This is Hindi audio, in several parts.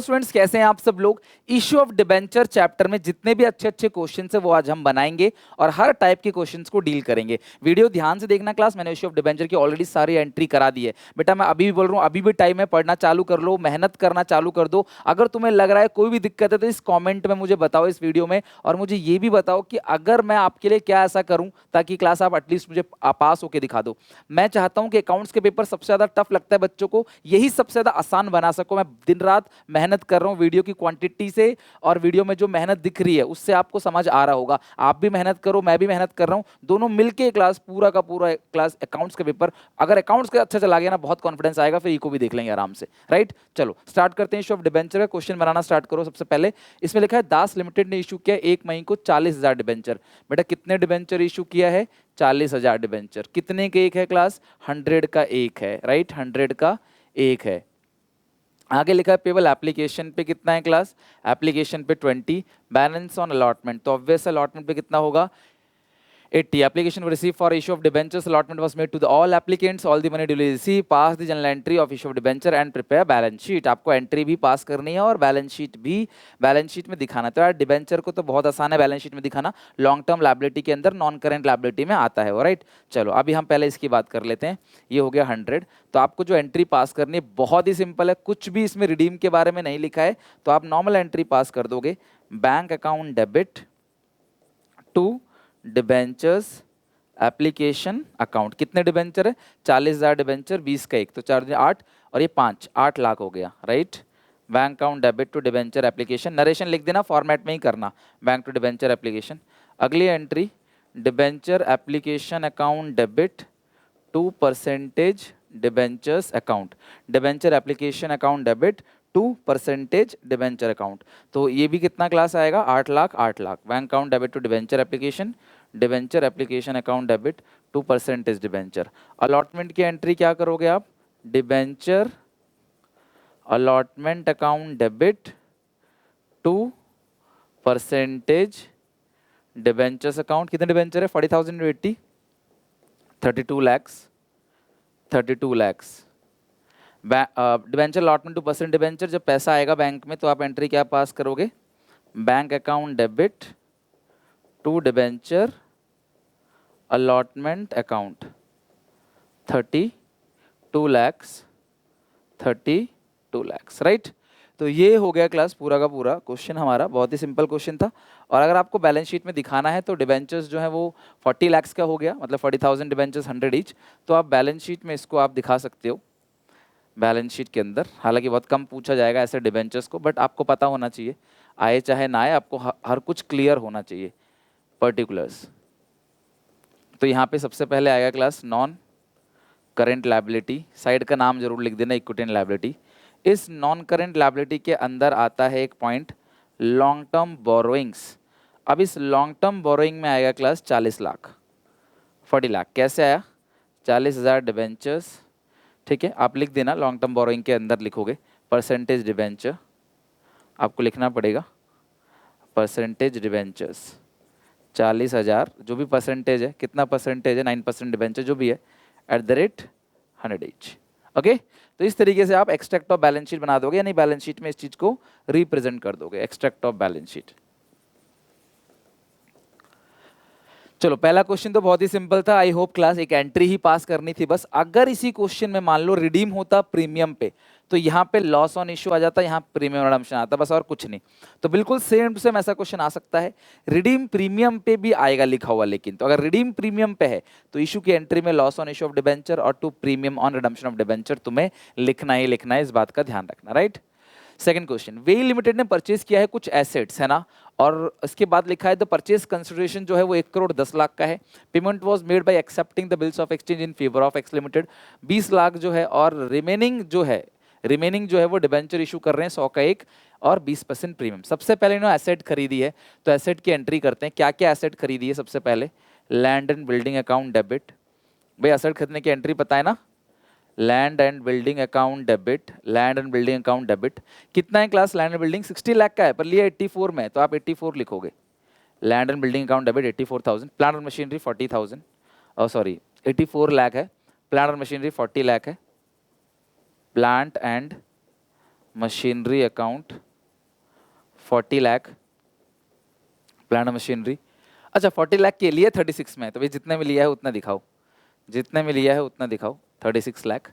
स्टूडेंट्स कैसे हैं आप सब लोग। इश्यू ऑफ डिबेंचर चैप्टर में जितने भी अच्छे अच्छे क्वेश्चंस है वो आज हम बनाएंगे और हर टाइप के क्वेश्चंस को डील करेंगे। वीडियो ध्यान से देखना क्लास, मैंने इश्यू ऑफ डिबेंचर की ऑलरेडी सारी एंट्री करा दी है। बेटा मैं अभी भी बोल रहा हूँ, अभी भी टाइम है, पढ़ना चालू कर लो, मेहनत करना चालू कर दो। अगर तुम्हें लग रहा है कोई भी दिक्कत है तो इस कॉमेंट में मुझे बताओ इस वीडियो में, और मुझे ये भी बताओ कि अगर मैं आपके लिए क्या ऐसा करूं ताकि क्लास आप एटलीस्ट मुझे पास होकर दिखा दो। मैं चाहता हूं कि अकाउंट्स के पेपर सबसे ज्यादा टफ लगता है बच्चों को, यही सबसे ज्यादा आसान बना सको। मैं दिन रात मेहनत कर रहा हूं वीडियो की क्वांटिटी से, और वीडियो में जो मेहनत दिख रही है उससे आपको समझ आ रहा होगा। आप भी मेहनत करो, मैं भी मेहनत कर रहा हूं, दोनों मिलके क्लास पूरा का पूरा क्लास अकाउंट्स के पेपर। अगर अकाउंट्स का अच्छा चला गया ना, बहुत कॉन्फिडेंस आएगा, फिर इको भी देख लेंगे आराम से। राइट, चलो स्टार्ट करते हैं। इशू ऑफ डिबेंचर का क्वेश्चन बनाना स्टार्ट करो। सबसे पहले इसमें लिखा है दास लिमिटेड ने इशू किया 1 मई को 40,000 डिबेंचर। बेटा कितने डिबेंचर इशू किया है? 40,000 डिबेंचर। कितने के एक है क्लास? 100 का एक है। राइट, 100 का एक है। आगे लिखा है पेबल एप्लीकेशन पे कितना है क्लास? एप्लीकेशन पे 20। बैलेंस ऑन अलॉटमेंट, तो ऑब्वियस अलॉटमेंट पे कितना होगा? 80. Application received for issue of debentures allotment was made to the all applicants. All the money duly received. Pass the journal entry of issue of debenture and prepare balance sheet. आपको एंट्री भी पास करनी है और बैलेंस शीट भी बैलेंस शीट में दिखाना। तो यार डिबेंचर को तो बहुत आसान है बैलेंस शीट में दिखाना, लॉन्ग टर्म लायबिलिटी के अंदर नॉन करेंट लायबिलिटी में आता है। राइट, चलो अभी हम पहले इसकी बात कर लेते हैं। ये हो गया 100। तो आपको जो एंट्री पास करनी है बहुत ही सिंपल है, कुछ भी इसमें रिडीम के बारे में नहीं लिखा है, तो आप नॉर्मल एंट्री पास कर दोगे। Bank account debit to debentures application account. कितने डिबेंचर है? 40,000 डिबेंचर, 20 का एक, तो 4 8 और ये 5, 8 लाख हो गया। Right, bank account debit to debenture application. Narration लिख देना, फॉर्मेट में ही करना, बैंक टू डिबेंचर एप्लीकेशन। अगली entry debenture application account debit to percentage debentures account. Debenture application account debit to percentage debenture account. तो ये भी कितना क्लास आएगा? 8 lakh 8 lakh. Bank account debit to debenture application, debenture application account debit to percentage debenture. Allotment की एंट्री क्या करोगे आप? Debenture allotment account debit to percentage debentures account. कितने डिबेंचर है? 40,000 80, 32 lakhs, 32 lakhs. Debenture allotment to percent debenture, जब पैसा आएगा बैंक में तो आप एंट्री क्या पास करोगे? Bank account debit to debenture allotment account 32 lakhs, 32 lakhs. Right, तो ये हो गया क्लास पूरा का पूरा क्वेश्चन हमारा, बहुत ही सिंपल क्वेश्चन था। और अगर आपको बैलेंस शीट में दिखाना है तो डिबेंचर्स जो है वो 40 लैक्स का हो गया, मतलब 40,000 डिबेंचर्स 100 ईच। तो आप बैलेंस शीट में इसको आप दिखा सकते हो बैलेंस शीट के अंदर। हालांकि बहुत कम पूछा जाएगा ऐसे डिबेंचर्स को, बट आपको पता होना चाहिए, आए चाहे ना आए, आपको हर कुछ क्लियर होना चाहिए, पर्टिकुलर्स। तो यहाँ पे सबसे पहले आएगा class non current liability. Side का नाम जरूर लिख देना, इक्विटी एंड लायबिलिटी। इस नॉन करेंट लायबिलिटी के अंदर आता है एक पॉइंट, लॉन्ग टर्म बोरोइंग्स। अब इस लॉन्ग टर्म बोरोइंग में आएगा क्लास 40 लाख, 40 लाख। कैसे आया? 40,000 डिबेंचर्स। ठीक है, आप लिख देना, लॉन्ग टर्म बोरोइंग के अंदर लिखोगे परसेंटेज डिबेंचर, आपको लिखना पड़ेगा परसेंटेज डिबेंचर्स 40,000, जो भी परसेंटेज है, कितना परसेंटेज है? 9% डिबेंचर जो भी है, @100 ईच। ओके, तो इस तरीके से आप एक्सट्रैक्ट ऑफ बैलेंस शीट बना दोगे, यानी बैलेंस शीट में इस चीज को रिप्रेजेंट कर दोगे, एक्सट्रैक्ट ऑफ बैलेंस शीट। चलो पहला क्वेश्चन तो बहुत ही सिंपल था। आई होप क्लास एक एंट्री ही पास करनी थी बस। अगर इसी क्वेश्चन में मान लो रिडीम होता प्रीमियम पे, तो यहाँ पे लॉस ऑन इश्यू आ जाता, यहाँ प्रीमियम रिडम्पशन आता, बस और कुछ नहीं। तो बिल्कुल सेम टू सेम ऐसा क्वेश्चन आ सकता है। रिडीम प्रीमियम पे भी आएगा लिखा हुआ, लेकिन तो अगर रिडीम प्रीमियम पे है तो इशू की एंट्री में loss on issue of debenture और to premium on redemption of debenture तुम्हें लिखना ही लिखना है, इस बात का ध्यान रखना। राइट, सेकंड क्वेश्चन, वेई लिमिटेड ने परचेज किया है कुछ एसेट्स, है ना, और इसके बाद लिखा है द परचेज कंसिडरेशन जो है वो 1,10,00,000 का है। Payment was made by accepting the bills of exchange in favour of x limited, 20 lakh जो है, और रिमेनिंग जो है वो डिबेंचर इशू कर रहे हैं 100 का एक और 20% प्रीमियम। सबसे पहले इन्होंने एसेट खरीदी है, तो एसेट की एंट्री करते हैं। क्या क्या एसेट खरीदी है? सबसे पहले land and building account debit. भाई एसेट खरीदने की एंट्री पता है ना, land and building account debit, land and building account debit. कितना है class? Land and building 60 lakh का है, पर लिया 84 में, तो आप 84 लिखोगे। Land and building account debit 84,000। Plant और मशीनरी 40,000, और सॉरी 84 लाख है। प्लांट और मशीनरी 40 लाख है। Plant and machinery account 40 lakh, plant machinery. अच्छा 40 लाख के लिए 36 में है, तो भाई जितने में लिया है उतना दिखाओ, जितने में लिया है उतना दिखाओ, 36 लाख।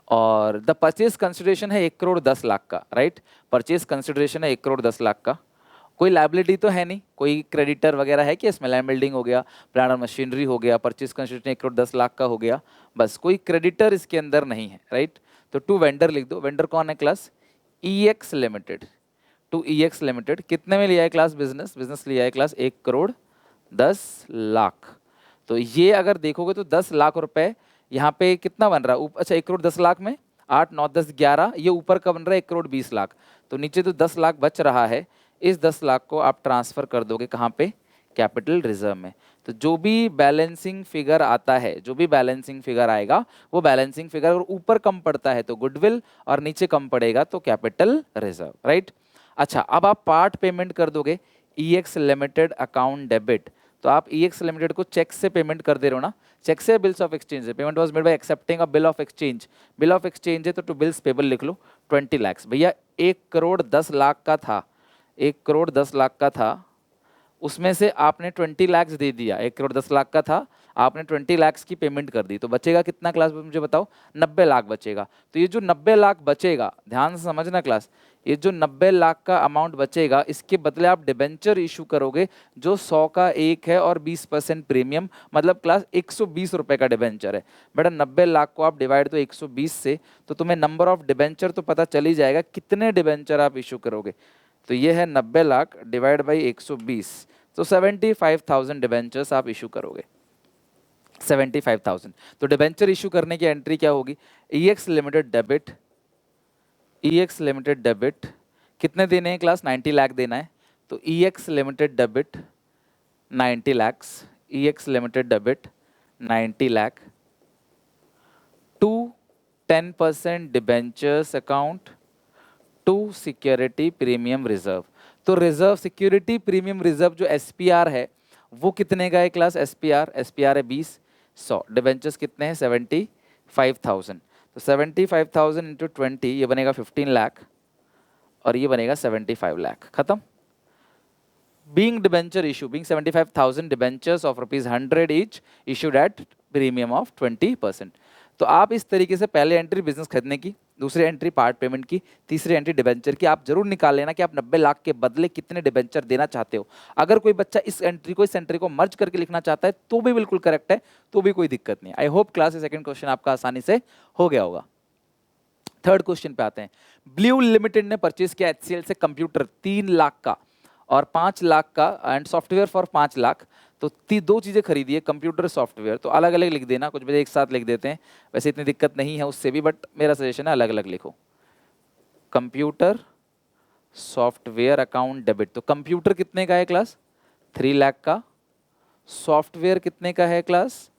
और द परचेज कंसिडरेशन है 1 करोड़ 10 लाख का, राइट। परचेज कंसिडरेशन है 1 करोड़ 10 लाख का। कोई लाइबिलिटी तो है नहीं, कोई क्रेडिटर वगैरह है कि इसमें? लैंड बिल्डिंग हो गया, प्लांट और मशीनरी हो गया, परचेज कंसिडरेशन 1 करोड़ 10 लाख का हो गया, बस। कोई क्रेडिटर इसके अंदर नहीं है, राइट। तो टू वेंडर लिख दो। वेंडर कौन है class? EX limited. To EX limited कितने में लिया है क्लास? बिजनेस, बिजनेस लिया है क्लास 1 करोड़ 10 लाख। तो ये अगर देखोगे तो 10 लाख रुपए यहाँ पे कितना बन रहा है? अच्छा 1 करोड़ 10 लाख में 8 9 10 11, ये ऊपर का बन रहा है 1 करोड़ 20 लाख। तो नीचे तो 10 लाख बच रहा है, इस 10 लाख को आप ट्रांसफर कर दोगे कहाँ पे? कैपिटल रिजर्व में। तो जो भी बैलेंसिंग फिगर आता है, जो भी बैलेंसिंग फिगर आएगा, वो बैलेंसिंग फिगर अगर ऊपर कम पड़ता है तो गुडविल, और नीचे कम पड़ेगा तो कैपिटल रिजर्व, राइट। अच्छा अब आप पार्ट पेमेंट कर दोगे EX लिमिटेड अकाउंट डेबिट। तो आप EX लिमिटेड को चेक से पेमेंट कर दे रहे हो ना, चेक से बिल्स ऑफ एक्सचेंज है। Payment was made by accepting a bill of exchange, bill of exchange है तो टू बिल्स पेबल लिख लो 20 लाख। भैया 1 करोड़ 10 लाख का था, 1 करोड़ 10 लाख का था, उसमें से आपने 20 लाख दे दिया। 1 करोड़ 10 लाख का था, आपने 20 लाख की पेमेंट कर दी, तो बचेगा कितना क्लास? मुझे बताओ। 90 लाख बचेगा। तो ये जो 90 लाख बचेगा, ध्यान से समझना क्लास, ये जो 90 लाख का अमाउंट बचेगा, इसके बदले आप डिबेंचर इशू करोगे जो 100 का एक है और 20% प्रीमियम, मतलब क्लास 120 रुपए का डिबेंचर है। बेटा 90 लाख को आप डिवाइड दो 120 से, तो तुम्हें नंबर ऑफ डिबेंचर तो पता चल ही जाएगा कितने डिबेंचर आप इशू करोगे। तो ये है 90 लाख डिवाइड बाई 120, तो 75,000 डिबेंचर्स आप इशू करोगे, 75,000। तो डिबेंचर इशू करने की एंट्री क्या होगी? EX limited debit, EX limited debit कितने देने हैं क्लास? 90 लाख देना है। तो EX limited debit 90 lakhs, EX limited debit 90 lakh to 10% debentures account to security premium reserve. तो रिजर्व सिक्योरिटी प्रीमियम रिजर्व जो SPR है वो कितने का है क्लास? SPR है 20, 100 डिबेंचर्स कितने हैं? 75,000। तो 75,000 इंटू 20 ये बनेगा 15 लाख और ये बनेगा 75 लाख। खत्म। Being debenture issue, being 75,000 debentures of ₹100 each issued at premium of 20%। तो आप इस तरीके से पहले एंट्री बिजनेस खरीदने की, दूसरी एंट्री पार्ट पेमेंट की, तीसरी एंट्री डिबेंचर की। आप जरूर निकाल लेना कि आप 90 लाख के बदले कितने डिबेंचर देना चाहते हो। अगर कोई बच्चा इस एंट्री को मर्ज करके लिखना चाहता है तो भी बिल्कुल करेक्ट है, तो भी कोई दिक्कत नहीं। I hope class second question आपका आसानी से हो गया होगा। थर्ड क्वेश्चन पे आते हैं। ब्लू लिमिटेड ने परचेज किया HCL से कंप्यूटर 3 लाख का और 5 लाख का एंड सॉफ्टवेयर फॉर 5 लाख। तो दो चीजें खरीदी है, कंप्यूटर सॉफ्टवेयर। तो अलग अलग लिख देना, कुछ बजे एक साथ लिख देते हैं, वैसे इतनी दिक्कत नहीं है उससे भी, बट मेरा सजेशन है अलग अलग लिखो। Computer software account debit. तो कंप्यूटर कितने का है क्लास? 3 लाख का। सॉफ्टवेयर कितने का है क्लास?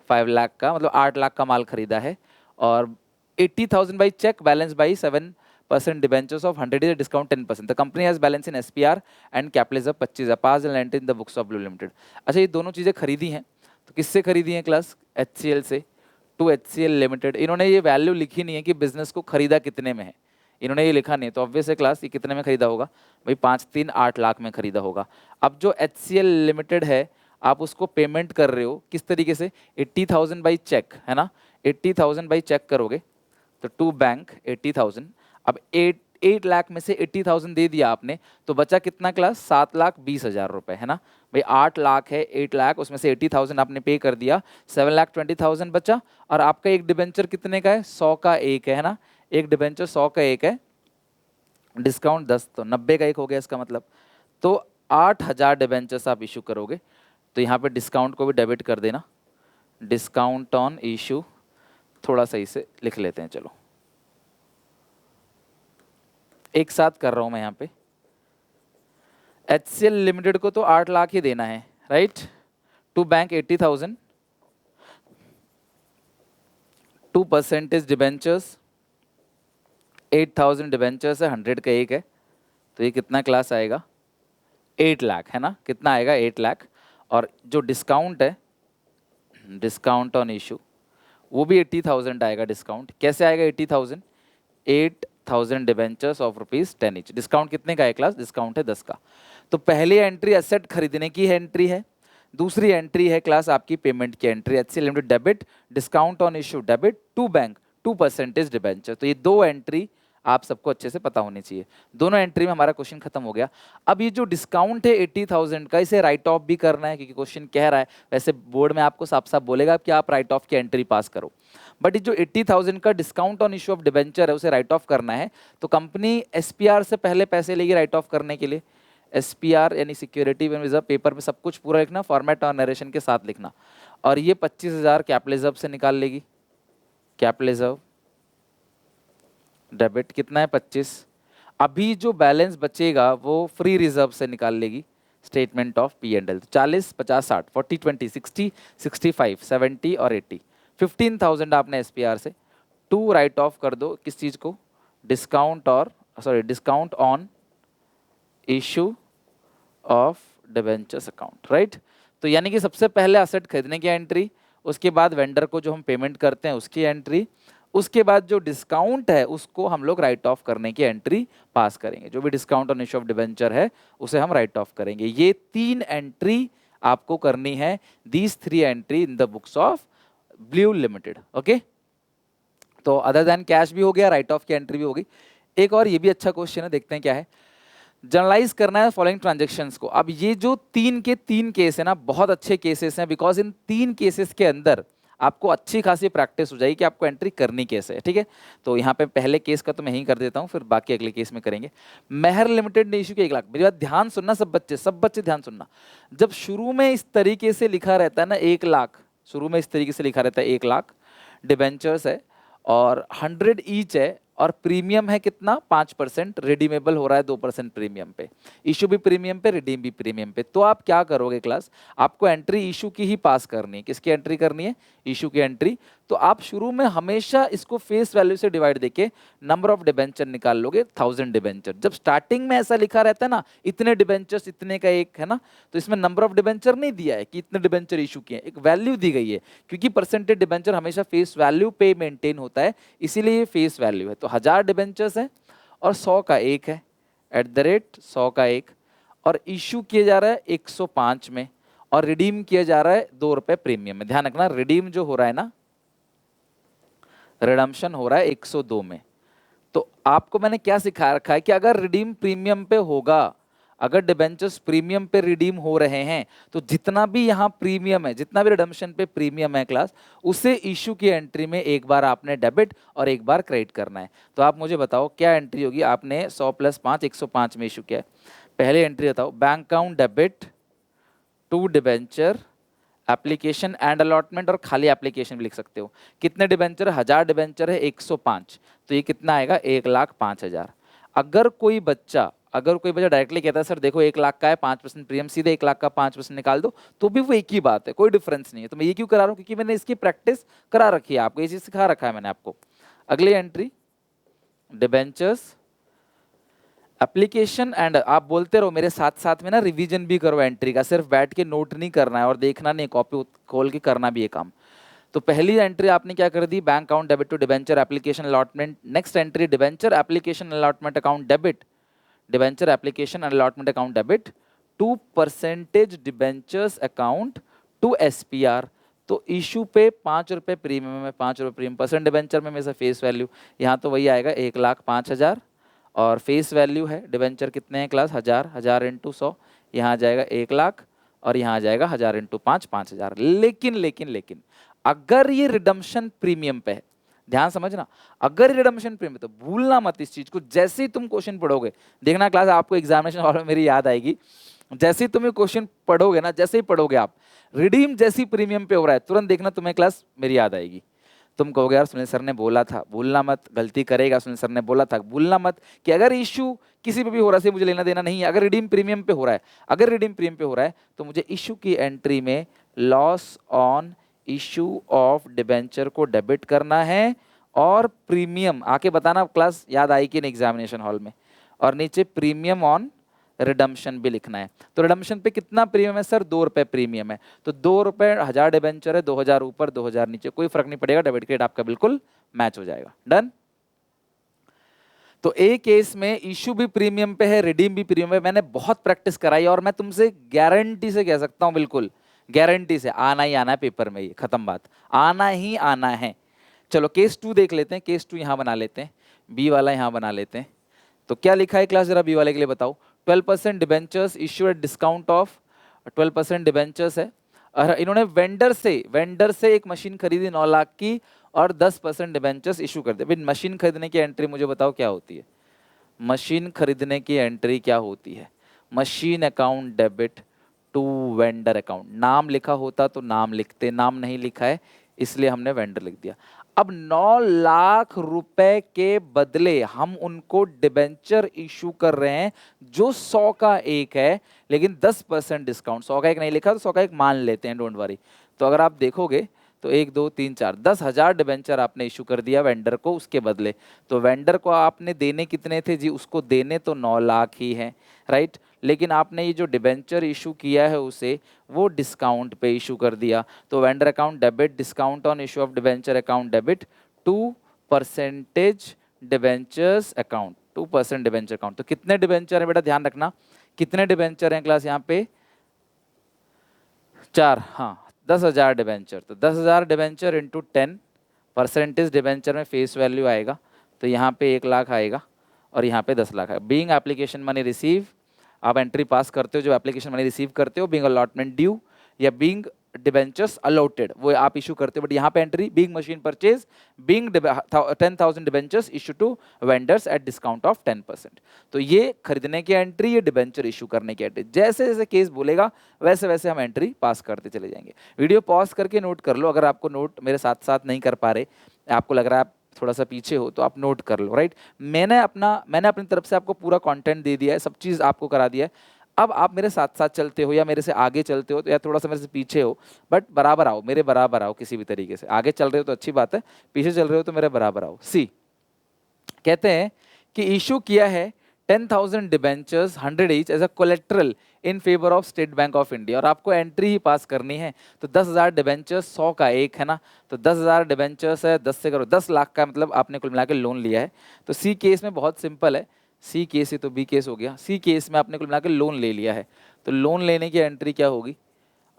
5 लाख का, मतलब 8 लाख का माल खरीदा है। और 80,000 by cheque, balance by 7% debentures of 100 is a discount 10%. The company has balance in SPR and capital is 25 passed and entered in the books of Blue Limited। अच्छा ये दोनों चीजें खरीदी हैं, तो किससे खरीदी हैं क्लास? HCL से, टू HCL लिमिटेड। इन्होंने ये वैल्यू लिखी नहीं है कि बिजनेस को खरीदा कितने में है, इन्होंने ये लिखा नहीं है, तो ऑब्वियस है क्लास ये कितने में खरीदा होगा भाई? 5 3 8 लाख में खरीदा होगा। अब जो HCL लिमिटेड है आप उसको पेमेंट कर रहे हो किस तरीके से? 80,000 बाई चेक, है ना। 80,000 बाई चेक करोगे तो टू बैंक 80,000। अब 8 लाख में से 80,000 दे दिया आपने, तो बचा कितना क्लास? 7,20,000 रुपए, है ना भाई। 8 लाख है, 8 लाख, उसमें से 80,000 आपने पे कर दिया, 7,20,000 बचा। और आपका एक डिबेंचर कितने का है? 100 का एक है ना, एक डिबेंचर 100 का एक है, डिस्काउंट 10, तो 90 का एक हो गया इसका मतलब। तो 8,000 डिबेंचर्स आप इशू करोगे। तो यहाँ पे डिस्काउंट को भी डेबिट कर देना, डिस्काउंट ऑन इशू थोड़ा सही से लिख लेते हैं, चलो एक साथ कर रहा हूं मैं यहाँ पे। HCL लिमिटेड को तो 8 लाख ही देना है, right. To bank 80,000, to percentage debentures 8,000 debentures है, 100 का एक है, तो ये कितना क्लास आएगा? 8 लाख, है ना। कितना आएगा? 8 लाख। और जो डिस्काउंट है, डिस्काउंट ऑन इशू, वो भी 80,000 आएगा डिस्काउंट। कैसे आएगा 80,000? 8 1000 डिबेंचर्स ऑफ ₹10 ईच। डिस्काउंट कितने का है क्लास? डिस्काउंट है 10 का। तो पहली एंट्री एसेट खरीदने की एंट्री है, दूसरी एंट्री है क्लास आपकी पेमेंट की entry, HCL limited debit, discount on issue debit to bank 2% debenture. तो ये दो एंट्री आप सबको अच्छे से पता होनी चाहिए। दोनों एंट्री में हमारा क्वेश्चन खत्म हो गया। अब ये जो डिस्काउंट है 80,000 का, इसे राइट ऑफ भी करना है क्योंकि क्वेश्चन कह रहा है, वैसे बोर्ड में आपको साफ साफ बोलेगा कि आप राइट ऑफ की एंट्री पास करो, बट ये जो 80,000 का discount on issue of debenture है उसे राइट ऑफ करना है। तो कंपनी SPR से पहले पैसे लेगी राइट ऑफ करने के लिए। SPR यानी सिक्योरिटी रिजर्व, पेपर पे सब कुछ पूरा लिखना, फॉर्मेट और नरेशन के साथ लिखना। और ये 25,000 कैपिटल रिजर्व से निकाल लेगी। कैपिटल रिजर्व डेबिट कितना है? 25। अभी जो बैलेंस बचेगा वो फ्री रिजर्व से निकाल लेगी, स्टेटमेंट ऑफ P&L। 40, 50, 60, 40, 20, 60, 65, 70 और 80। 15,000 आपने SPR से 2 राइट ऑफ कर दो, किस चीज को? Discount discount on issue of debentures account, right. तो यानी कि सबसे पहले असेट खरीदने की एंट्री, उसके बाद वेंडर को जो हम पेमेंट करते हैं उसकी एंट्री, उसके बाद जो डिस्काउंट है उसको हम लोग राइट ऑफ करने की एंट्री पास करेंगे। जो भी discount on issue of debenture है उसे हम राइट ऑफ करेंगे। ये 3 एंट्री आपको करनी है, these 3 entry in the books of blue limited. Okay, तो अदर देन कैश भी हो गया, राइट ऑफ की एंट्री भी हो गई। एक और ये भी अच्छा क्वेश्चन है, देखते हैं क्या है। जनरलाइज करना है फॉलोइंग ट्रांजेक्शंस को। अब ये जो 3 के 3 केस है ना, बहुत अच्छे केसेस हैं, बिकॉज इन 3 केसेस के अंदर आपको अच्छी खासी प्रैक्टिस हो जाएगी कि आपको एंट्री करनी कैसे है, ठीक है। तो यहाँ पे पहले केस का तो मैं यही कर देता हूँ, फिर बाकी अगले केस में करेंगे। मेहर लिमिटेड ने इशू किया 1 लाख। मेरी बात ध्यान सुनना सब बच्चे ध्यान सुनना। जब शुरू में इस तरीके से लिखा रहता है ना 1 लाख, शुरू में इस तरीके से लिखा रहता है 1 लाख, डिबेंचर्स है और 100 ईच है, और प्रीमियम है कितना? 5%, रिडीमेबल हो रहा है 2% प्रीमियम पे, इशू भी प्रीमियम पे, रिडीम भी प्रीमियम पे। तो आप क्या करोगे क्लास? आपको एंट्री इशू की ही पास करनी है। किसकी एंट्री करनी है? इशू की एंट्री। तो आप शुरू में हमेशा इसको फेस वैल्यू से डिवाइड देके नंबर ऑफ डिबेंचर निकाल लोगे, 1000 डिबेंचर। जब स्टार्टिंग में ऐसा लिखा रहता है ना, इतने डिबेंचर्स इतने का एक है ना, तो इसमें नंबर ऑफ डिबेंचर नहीं दिया है कि इतने डिबेंचर इशू किए, एक वैल्यू दी गई है, क्योंकि परसेंटेज डिबेंचर हमेशा फेस वैल्यू पे मेंटेन होता है, इसीलिए ये फेस वैल्यू है। तो 1000 डिबेंचर्स है और 100 का एक है, @100 का एक, और इशू किया जा रहा है 105 में, और रिडीम किया जा रहा है ₹2 प्रीमियम में। ध्यान रखना, रिडीम जो हो रहा है ना, रिडम्पशन हो रहा है 102 में। तो आपको मैंने क्या सिखा रखा है कि अगर रिडीम प्रीमियम पे होगा, अगर डिबेंचर्स प्रीमियम पे रिडीम हो रहे हैं, तो जितना भी यहाँ प्रीमियम है, जितना भी रिडम्पशन पे प्रीमियम है क्लास, उसे इशू की एंट्री में एक बार आपने डेबिट और एक बार क्रेडिट करना है। तो आप मुझे बताओ क्या एंट्री होगी? आपने 100 + 5 105 में इशू किया है। पहले एंट्री बताओ, bank account debit to debenture application and allotment, और खाली एप्लीकेशन भी लिख सकते हो। कितने डिबेंचर? 1000 डिबेंचर है, 105, तो ये कितना आएगा? 1,05,000। अगर कोई बच्चा डायरेक्टली कहता है सर देखो 1 लाख का है, 5% प्रीमियम, सीधे 1 लाख का 5% निकाल दो, तो भी वो एक ही बात है, कोई डिफरेंस नहीं है। तो मैं ये क्यों करा रहा हूँ? क्योंकि मैंने इसकी प्रैक्टिस करा रखी है, आपको ये चीज सिखा रखा है मैंने आपको। अगली एंट्री, डिबेंचर्स एप्लीकेशन एंड, आप बोलते रहो मेरे साथ साथ में ना, रिवीजन भी करो एंट्री का, सिर्फ बैठ के नोट नहीं करना है और देखना नहीं, कॉपी खोल के करना भी है काम। तो पहली एंट्री आपने क्या कर दी? Bank account debit to debenture application allotment. Next entry, debenture application allotment account debit, debenture application and allotment account debit to percentage debentures account to SPR। तो इशू पे ₹5 प्रीमियम है, ₹5 प्रीमियम, परसेंट डिबेंचर में से फेस वैल्यू, यहाँ तो वही आएगा 1,05,000, और फेस वैल्यू है डिबेंचर कितने हैं क्लास? 1000 × 100, यहाँ आ जाएगा 1 लाख, और यहाँ आ जाएगा 1000 × 5 5,000। लेकिन अगर ये रिडम्पशन प्रीमियम पे है, ध्यान समझना, अगर रिडम्पशन प्रीमियम, तो भूलना मत इस चीज को। जैसे ही तुम क्वेश्चन पढ़ोगे, देखना क्लास आपको एग्जामिनेशन हॉल में मेरी याद आएगी, जैसे ही तुम ये क्वेश्चन पढ़ोगे ना, जैसे ही पढ़ोगे आप, रिडीम जैसी प्रीमियम पे हो रहा है, तुरंत देखना तुम्हें क्लास मेरी याद आएगी। तुम कहोगे यार सुनील सर ने बोला था, भूलना मत, गलती करेगा, सुनील सर ने बोला था, भूलना मत कि अगर इशू किसी पे भी हो रहा है मुझे लेना देना नहीं है। अगर रिडीम प्रीमियम पे हो रहा है, तो मुझे इशू की एंट्री में loss on issue of debenture को डेबिट करना है, और प्रीमियम आके बताना क्लास याद आई कि नहीं एग्जामिनेशन हॉल में, और नीचे प्रीमियम ऑन रिडम्पशन भी लिखना है। तो रिडम्पशन पे कितना प्रीमियम है सर? ₹2 प्रीमियम है, तो ₹2, 1000 डिबेंचर है, 2000 ऊपर 2000 नीचे, कोई फर्क नहीं पड़ेगा, डेबिट क्रेडिट आपका बिल्कुल मैच हो जाएगा। डन। तो ए केस में इशू भी प्रीमियम पे है, रिडीम भी प्रीमियम पे। मैंने बहुत प्रैक्टिस कराई और मैं तुमसे गारंटी से कह सकता हूं, बिल्कुल गारंटी से, आना ही आना है पेपर में, ये खत्म बात, आना ही आना है। चलो केस 2 देख लेते हैं, केस 2 यहां बना लेते हैं, बी वाला यहां बना लेते हैं। तो क्या लिखा है क्लास, जरा बी वाले के लिए बताओ। 12% debentures issue at discount of, 12% debentures है, और इन्होंने वेंडर से एक मशीन खरीदी 9 लाख की और 10% डिबेंचर्स इशू कर दिए। मशीन खरीदने की एंट्री मुझे बताओ क्या होती है। मशीन खरीदने की एंट्री क्या होती है। Machine account debit to vendor account. नाम लिखा होता तो नाम लिखते, नाम नहीं लिखा है इसलिए हमने वेंडर लिख दिया। अब 9 लाख रुपए के बदले हम उनको डिबेंचर इशू कर रहे हैं जो 100 का एक है, लेकिन 10% डिस्काउंट। 100 का एक नहीं लिखा तो 100 का एक मान लेते हैं, डोंट वरी। तो अगर आप देखोगे तो 1 2 3 4 10,000 डिबेंचर आपने इशू कर दिया वेंडर को उसके बदले। तो वेंडर को आपने देने कितने थे जी, उसको देने तो 9 लाख ही हैं, राइट। लेकिन आपने ये जो डिबेंचर इशू किया है उसे वो डिस्काउंट पे इशू कर दिया। तो vendor account debit discount on issue of debenture account debit 2% debentures account, 2% debenture account. तो कितने डिबेंचर है बेटा, ध्यान रखना कितने डिबेंचर हैं क्लास यहाँ पे, 4, हाँ 10,000 डिबेंचर। तो 10,000 डिबेंचर इंटू 10, परसेंटेज डिबेंचर में फेस वैल्यू आएगा, तो यहाँ पे 1 लाख आएगा और यहाँ पे 10 लाख है। बीइंग एप्लीकेशन मनी रिसीव, आप एंट्री पास करते हो जो एप्लीकेशन मनी रिसीव करते हो। बीइंग अलॉटमेंट ड्यू या बीइंग डिबेंचर्स अलॉटेड वो आप इशू करते हो, बट यहाँ पे entry being machine purchase, being 10,000 debentures issue to vendors at discount of 10%। तो ये खरीदने की एंट्री, ये डिबेंचर इशू करने की एंट्री। जैसे जैसे केस बोलेगा वैसे वैसे हम एंट्री पास करते चले जाएंगे। वीडियो पॉज करके नोट कर लो, अगर आपको नोट मेरे साथ साथ नहीं कर पा रहे, आपको लग रहा है आप थोड़ा सा पीछे हो, तो आप नोट कर लो, राइट। मैंने अपनी तरफ से आपको पूरा कंटेंट दे दिया है, सब चीज़ आपको करा दिया है। अब आप मेरे साथ साथ चलते हो या मेरे से आगे चलते हो, तो या थोड़ा सा मेरे से पीछे हो, बट बराबर आओ, मेरे बराबर आओ किसी भी तरीके से। आगे चल रहे हो तो अच्छी बात है, पीछे चल रहे हो तो मेरे बराबर आओ। सी कहते हैं कि इशू किया है 10,000 debentures 100 each as a collateral in favour of State Bank of India, और आपको एंट्री ही पास करनी है। तो 10,000 डिबेंचर्स 100 का एक है ना, तो 10,000 डिबेंचर्स है, 10 से करो 10 लाख का, मतलब आपने कुल मिला के लोन लिया है। तो सी केस में बहुत सिंपल है, सी केस ही तो बी केस हो गया। सी केस में आपने कुल मिला के लोन ले लिया है, तो लोन लेने की एंट्री क्या होगी।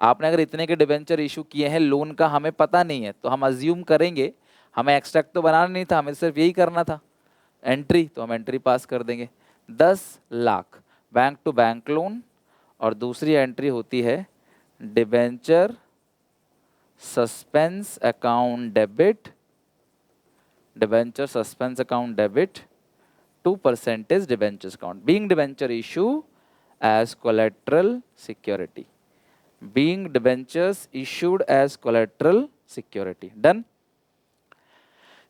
आपने अगर इतने के डिबेंचर इशू किए हैं, लोन का हमें पता नहीं है, तो हम अज्यूम करेंगे, हमें एक्सट्रैक्ट तो बनाना नहीं था, हमें सिर्फ यही करना था एंट्री, तो हम एंट्री पास कर देंगे। 10 lakh bank to bank loan, और दूसरी एंट्री होती है debenture suspense account debit, debenture suspense account debit to percentage debentures account, being debenture issue as collateral security, being debentures issued as collateral security. Done.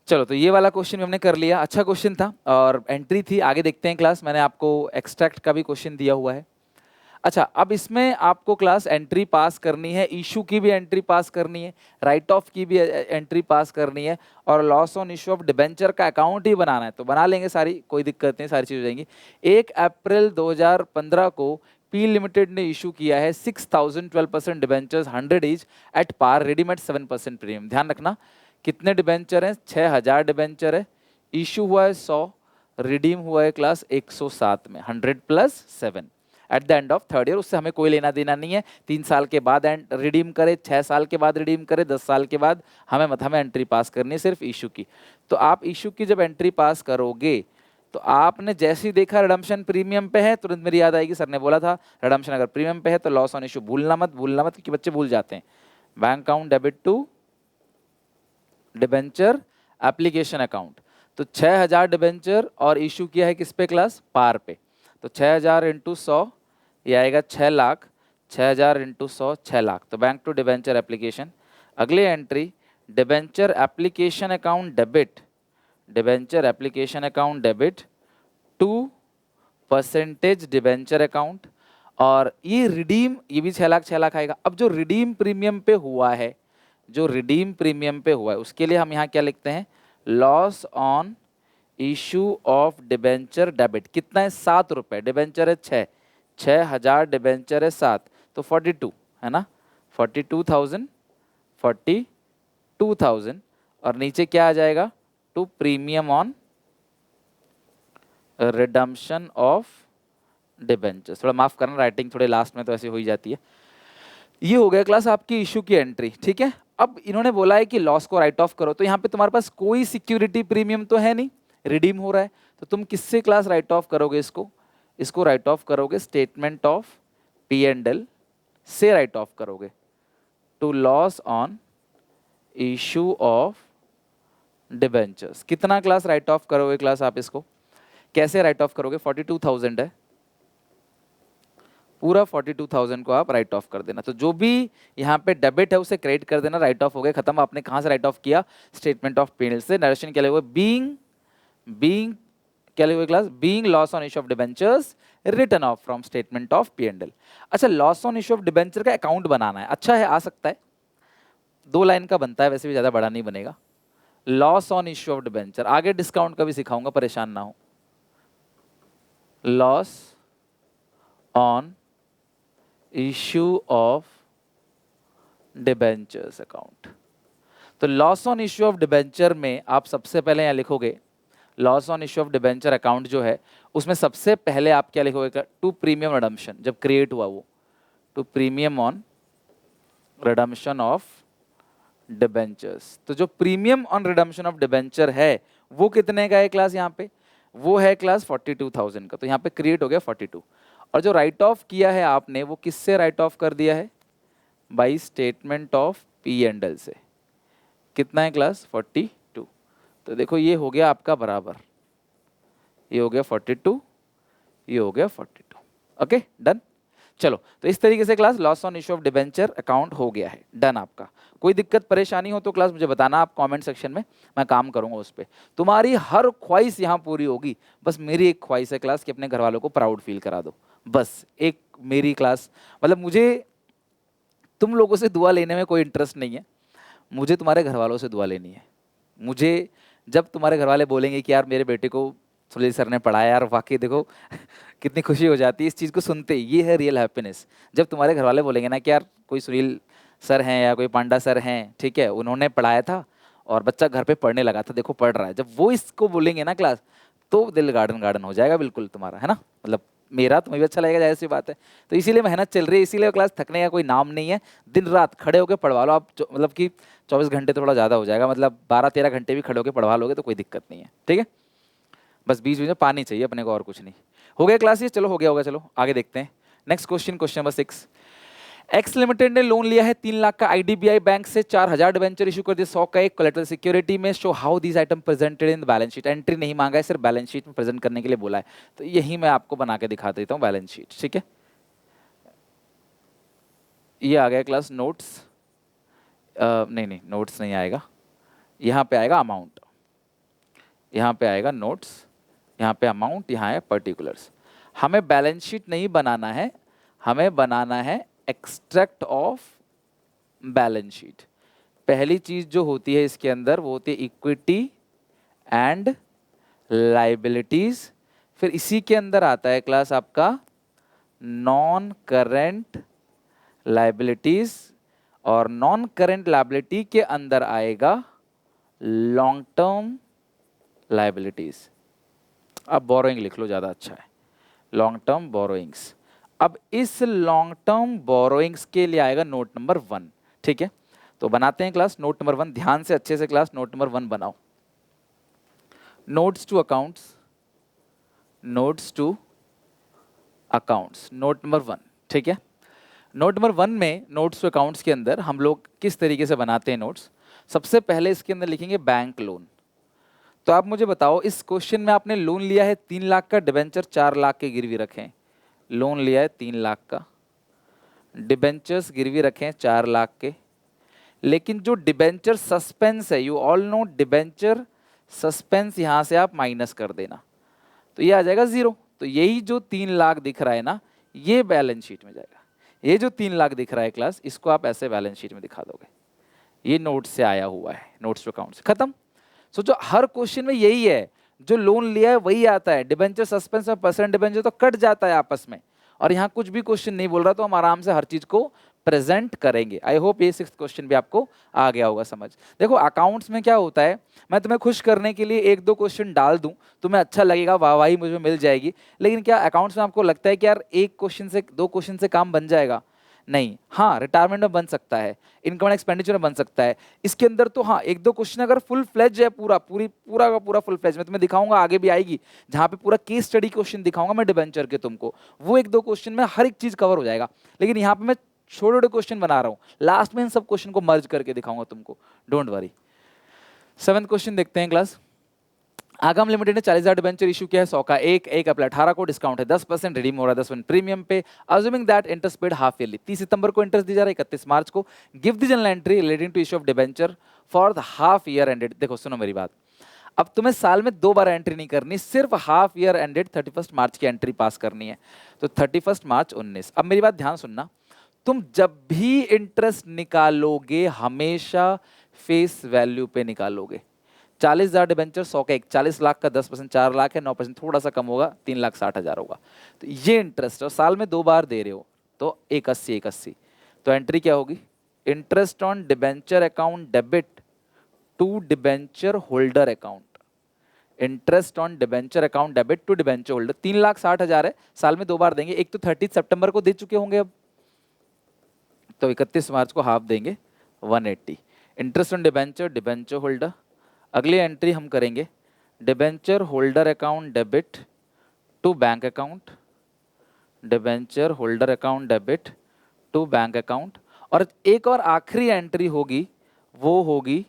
चलो तो ये वाला क्वेश्चन भी हमने कर लिया, अच्छा क्वेश्चन था और एंट्री थी। आगे देखते हैं क्लास, मैंने आपको एक्सट्रैक्ट का भी क्वेश्चन दिया हुआ है। अच्छा, अब इसमें आपको क्लास एंट्री पास करनी है, इशू की भी एंट्री पास करनी है, राइट ऑफ की भी एंट्री पास करनी है, और loss on issue of debenture का अकाउंट ही बनाना है। तो बना लेंगे सारी, कोई दिक्कत नहीं, सारी चीज़ हो जाएंगी। 1 अप्रैल 2015 को पी लिमिटेड ने इशू किया है 6,000 12% debentures 100 each at par, redeemed 7% premium. ध्यान रखना कितने डिबेंचर हैं, 6,000 डिबेंचर है, इशू हुआ है 100, रिडीम हुआ है क्लास 107 में, 100 plus 7 at the end of third year. उससे हमें कोई लेना देना नहीं है, 3 साल के बाद रिडीम करे, 6 साल के बाद रिडीम करे, 10 साल के बाद, हमें एंट्री पास करनी है सिर्फ इशू की। तो आप इशू की जब एंट्री पास करोगे तो आपने जैसे ही देखा रिडम्पशन प्रीमियम पे है, तुरंत मेरी याद आएगी, सर ने बोला था रिडम्पशन अगर प्रीमियम पे है तो लॉस ऑन इशू भूलना मत क्योंकि बच्चे भूल जाते हैं। Bank account debit to debenture application account. तो 6,000 डिबेंचर और इशू किया है किस पे क्लास, पार पे। तो 6,000 इंटू 100 ये आएगा 6 लाख, 6,000 इंटू 100 6 लाख। तो बैंक टू डिबेंचर एप्लीकेशन। अगली entry debenture application account debit, debenture application account debit to percentage debenture account, और ये रिडीम, ये भी 6 लाख आएगा। अब जो रिडीम प्रीमियम पे हुआ है, जो रिडीम प्रीमियम पे हुआ है उसके लिए हम यहाँ क्या लिखते हैं, loss on issue of debenture debit. कितना है, 7 रुपए, डिबेंचर है 6,000 डिबेंचर है 7, तो 42 है ना, 42,000, 42,000, और नीचे क्या आ जाएगा, to premium on redemption of debentures. थोड़ा माफ करना, राइटिंग थोड़े लास्ट में तो ऐसी हो ही जाती है। ये हो गया क्लास आपकी इशू की एंट्री, ठीक है। अब इन्होंने बोला है कि लॉस को राइट ऑफ करो, तो यहाँ पे तुम्हारे पास कोई सिक्योरिटी प्रीमियम तो है नहीं, रिडीम हो रहा है, तो तुम किससे क्लास राइट ऑफ करोगे इसको राइट ऑफ करोगे statement of P and L से राइट ऑफ करोगे to loss on issue of debentures. कितना क्लास राइट ऑफ करोगे क्लास आप इसको, कैसे राइट ऑफ करोगे? 42,000 है, पूरा 42,000 को आप राइट ऑफ कर देना। तो जो भी यहाँ पे डेबिट है उसे क्रेडिट कर देना, राइट ऑफ हो गया, खत्म। आपने कहाँ से राइट ऑफ किया? Statement of P and L से। नरेशन क्या लिखा हुआ? बीइंग क्या लिखा हुआ class? Being loss on issue of debentures written off from statement of P and L. अच्छा, loss on issue of debenture का अकाउंट बनाना है, अच्छा है, आ सकता है, 2 लाइन का बनता है, वैसे भी ज्यादा बड़ा नहीं बनेगा। Loss on issue of debenture, आगे डिस्काउंट का भी सिखाऊंगा, परेशान ना हो। Loss on issue of debentures account. तो loss on issue of debenture में आप सबसे पहले यहां लिखोगे loss on issue of debenture account जो है उसमें सबसे पहले आप क्या लिखोगे? टू प्रीमियम रिडम्पशन, जब क्रिएट हुआ वो, to premium on redemption of debentures. तो जो premium on redemption of debenture है वो कितने का है क्लास? यहाँ पे वो है क्लास 42,000 का, तो यहाँ पे क्रिएट हो गया 42। और जो राइट ऑफ किया है आपने वो किससे राइट ऑफ कर दिया है? By statement of P and L से। कितना है क्लास? 42। तो देखो ये हो गया आपका बराबर, ये हो गया 42, ये हो गया 42। Okay, done. चलो, तो इस तरीके से class loss on issue of debenture account हो गया है, डन आपका। कोई दिक्कत परेशानी हो तो क्लास मुझे बताना, आप कमेंट सेक्शन में, मैं काम करूंगा उस पर। तुम्हारी हर ख्वाहिश यहाँ पूरी होगी, बस मेरी एक ख्वाहिश है क्लास कि अपने घर वालों को प्राउड फील करा दो, बस एक मेरी क्लास। मतलब मुझे तुम लोगों से दुआ लेने में कोई इंटरेस्ट नहीं है, मुझे तुम्हारे घर वालों से दुआ लेनी है। मुझे जब तुम्हारे घर वाले बोलेंगे कि यार मेरे बेटे को सुनील सर ने पढ़ाया, यार वाकई देखो कितनी खुशी हो जाती है इस चीज़ को सुनते, ये है रियल हैप्पीनेस। जब तुम्हारे घर वाले बोलेंगे ना कि यार कोई सुनील सर हैं या कोई पांडा सर हैं, ठीक है, उन्होंने पढ़ाया था और बच्चा घर पे पढ़ने लगा था, देखो पढ़ रहा है, जब वो इसको बोलेंगे ना क्लास, तो दिल गार्डन गार्डन हो जाएगा बिल्कुल तुम्हारा, है ना। मतलब मेरा तुम्हें भी अच्छा लगेगा, जाहिर सी बात है। तो इसीलिए मेहनत चल रही है, इसीलिए क्लास थकने का कोई नाम नहीं है, दिन रात खड़े होकर पढ़वा लो आप। मतलब कि 24 घंटे थोड़ा ज़्यादा हो जाएगा, मतलब 12-13 घंटे भी खड़े होकर पढ़वा लोगे तो कोई दिक्कत नहीं है, ठीक है। बस बीच बीच में पानी चाहिए अपने को, और कुछ नहीं। हो गया क्लास ये? चलो हो गया होगा, चलो आगे देखते हैं। Next question, question number 6। X limited ने लोन लिया है 3 लाख का आईडीबीआई बैंक से, 4,000 डिबेंचर इशू कर दिए 100 का एक कोलैटरल सिक्योरिटी में। Show how this item presented in the balance sheet. Entry नहीं मांगा है, सिर्फ बैलेंस शीट में प्रेजेंट करने के लिए बोला है, तो यही मैं आपको बना के दिखा देता हूँ बैलेंस शीट, ठीक है। ये आ गया क्लास नोट्स, नहीं नोट्स नहीं आएगा, यहाँ पे आएगा अमाउंट, यहाँ पे आएगा नोट्स, यहाँ पे अमाउंट, यहाँ है पर्टिकुलर्स। हमें बैलेंस शीट नहीं बनाना है, हमें बनाना है एक्सट्रैक्ट ऑफ बैलेंस शीट। पहली चीज जो होती है इसके अंदर वो होती है इक्विटी एंड लाइबिलिटीज, फिर इसी के अंदर आता है क्लास आपका नॉन करेंट लाइबिलिटीज, और नॉन करेंट लाइबिलिटी के अंदर आएगा लॉन्ग टर्म लाइबिलिटीज। अब बोरोइंग लिख लो, ज़्यादा अच्छा है, लॉन्ग टर्म बोरोइंग्स। अब इस लॉन्ग टर्म बोरोइंग्स के लिए आएगा नोट नंबर 1, ठीक है। तो बनाते हैं क्लास नोट नंबर 1, ध्यान से अच्छे से क्लास नोट नंबर 1 बनाओ। Notes to accounts, notes to accounts, note number 1, ठीक है। नोट नंबर 1 में नोट्स टू अकाउंट्स के अंदर हम लोग किस तरीके से बनाते हैं नोट्स? सबसे पहले इसके अंदर लिखेंगे बैंक लोन। तो आप मुझे बताओ, इस क्वेश्चन में आपने लोन लिया है 3 लाख का, डिबेंचर 4 लाख के गिरवी रखें। लोन लिया है 3 लाख का, डिबेंचर्स गिरवी रखें 4 लाख के, लेकिन जो डिबेंचर सस्पेंस है, you all know debenture suspense, यहां से आप माइनस कर देना तो ये आ जाएगा 0। तो यही जो 3 लाख दिख रहा है ना, ये बैलेंस शीट में जाएगा। ये जो 3 लाख दिख रहा है क्लास, इसको आप ऐसे बैलेंस शीट में दिखा दोगे, ये नोट से आया हुआ है, नोट्स टू अकाउंट से, खत्म। सो जो हर क्वेश्चन में यही है, जो लोन लिया है वही आता है, डिबेंचर सस्पेंस में परसेंट डिबेंचर तो कट जाता है आपस में, और यहाँ कुछ भी क्वेश्चन नहीं बोल रहा, तो हम आराम से हर चीज को प्रेजेंट करेंगे। आई होप ये 6th क्वेश्चन भी आपको आ गया होगा समझ। देखो अकाउंट्स में क्या होता है, मैं तुम्हें खुश करने के लिए एक दो क्वेश्चन डाल दूं, तुम्हें अच्छा लगेगा, वाहवाही मुझे मिल जाएगी, लेकिन क्या अकाउंट्स में आपको लगता है कि यार एक क्वेश्चन से दो क्वेश्चन से काम बन जाएगा? नहीं। हाँ, रिटायरमेंट में बन सकता है, इनकम एंड एक्सपेंडिचर में बन सकता है, इसके अंदर तो हाँ एक दो क्वेश्चन अगर फुल फ्लेज है, पूरा का पूरा फुल फ्लेज, मैं तुम्हें दिखाऊंगा आगे भी आएगी, जहां पे पूरा केस स्टडी क्वेश्चन दिखाऊंगा मैं डिबेंचर के तुमको, वो एक दो क्वेश्चन में हर एक चीज कवर हो जाएगा। लेकिन यहाँ पे मैं छोटे छोटे क्वेश्चन बना रहा हूँ, लास्ट में इन सब क्वेश्चन को मर्ज करके दिखाऊंगा तुमको, डोंट वरी। 7th क्वेश्चन देखते हैं क्लास। आगम लिमिटेड ने 40,000 डिबेंचर इशू किया है, 100 का एक अप्लाई 18 को, डिस्काउंट है 10%, रिडीम हो रहा है 10% प्रीमियम पे, assuming that interest paid half yearly, 30 सितंबर को इंटरेस्ट दी जा रहा है, 31 मार्च को। Give the journal entry relating to issue of debenture for the half year ended. देखो सुनो मेरी बात, अब तुम्हें साल में 2 बार एंट्री नहीं करनी, सिर्फ हाफ ईयर एंडेड 31 मार्च की एंट्री पास करनी है, तो 31 मार्च 19। अब मेरी बात ध्यान सुनना, तुम जब भी इंटरेस्ट निकालोगे हमेशा फेस वैल्यू पे निकालोगे। 40,000 डिबेंचर 100 का एक, 40 लाख का 10% 4 लाख है, 9% थोड़ा सा कम होगा, 3,60,000 होगा। तो ये इंटरेस्ट और साल में 2 बार दे रहे हो, तो 81 तो एंट्री क्या होगी? Interest on debenture account debit to debenture holder account, interest on debenture account debit to debenture holder. 3,60,000 है, साल में 2 बार देंगे, एक तो 30 सितंबर को दे चुके होंगे अब, तो 31 मार्च को हाफ देंगे 180। Interest on debenture, debenture holder, अगली एंट्री हम करेंगे debenture holder account debit to bank account, debenture holder account debit to bank account, और एक और आखिरी एंट्री होगी, वो होगी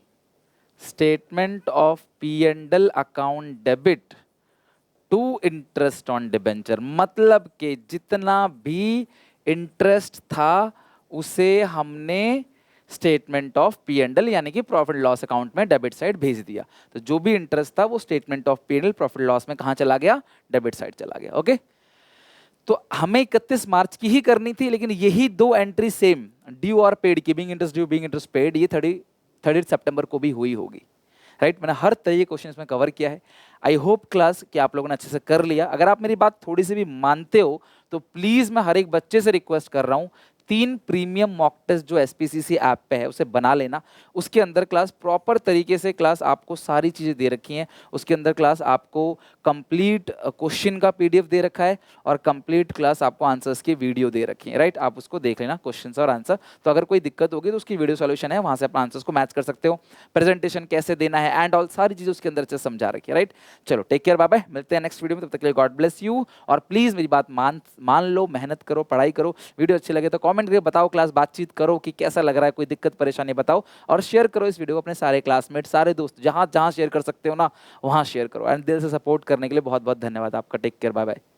statement of P&L account debit to interest on debenture. मतलब कि जितना भी इंटरेस्ट था उसे हमने स्टेटमेंट ऑफ P&L यानी कि प्रॉफिट लॉस अकाउंट में डेबिट साइड भेज दिया। तो जो भी इंटरेस्ट था वो statement of P&L profit loss में कहां चला गया? डेबिट साइड चला गया। ओके, तो हमें 31 मार्च की ही करनी थी, लेकिन यही दो एंट्री सेम, ड्यू और पेड की, being interest due being interest paid, ये 30 सितंबर को भी हुई होगी। राइट, मैंने हर तरह के क्वेश्चन में कवर किया है। आई होप क्लास कि आप लोगों ने अच्छे से कर लिया। अगर आप मेरी बात थोड़ी सी भी मानते हो तो प्लीज मैं हर एक बच्चे से रिक्वेस्ट कर रहा हूं, 3 प्रीमियम मॉक टेस्ट जो SPCC ऐप पे है उसे बना लेना। उसके अंदर क्लास प्रॉपर तरीके से क्लास आपको सारी चीजें दे रखी हैं। उसके अंदर क्लास आपको कंप्लीट क्वेश्चन का PDF दे रखा है और कंप्लीट क्लास आपको आंसर्स की वीडियो दे रखी है। राइट, आप उसको देख लेना, क्वेश्चन और आंसर। तो अगर कोई दिक्कत होगी तो उसकी वीडियो सॉल्यूशन है, वहां से अपने आंसर्स को मैच कर सकते हो, प्रेजेंटेशन कैसे देना है एंड ऑल सारी चीजें उसके अंदर से समझा रखी है। राइट, चलो टेक केयर, बाय बाय, मिलते हैं नेक्स्ट वीडियो में, तब तक के लिए गॉड ब्लेस यू। और प्लीज मेरी बात मान लो, मेहनत करो, पढ़ाई करो। वीडियो अच्छी लगे तो कमेंट करके बताओ, क्लास बातचीत करो कि कैसा लग रहा है, कोई दिक्कत परेशानी बताओ, और शेयर करो इस वीडियो को अपने सारे क्लासमेट, सारे दोस्त, जहां जहां शेयर कर सकते हो ना वहां शेयर करो। एंड दिल से सपोर्ट करने के लिए बहुत बहुत धन्यवाद आपका। Take care, bye bye.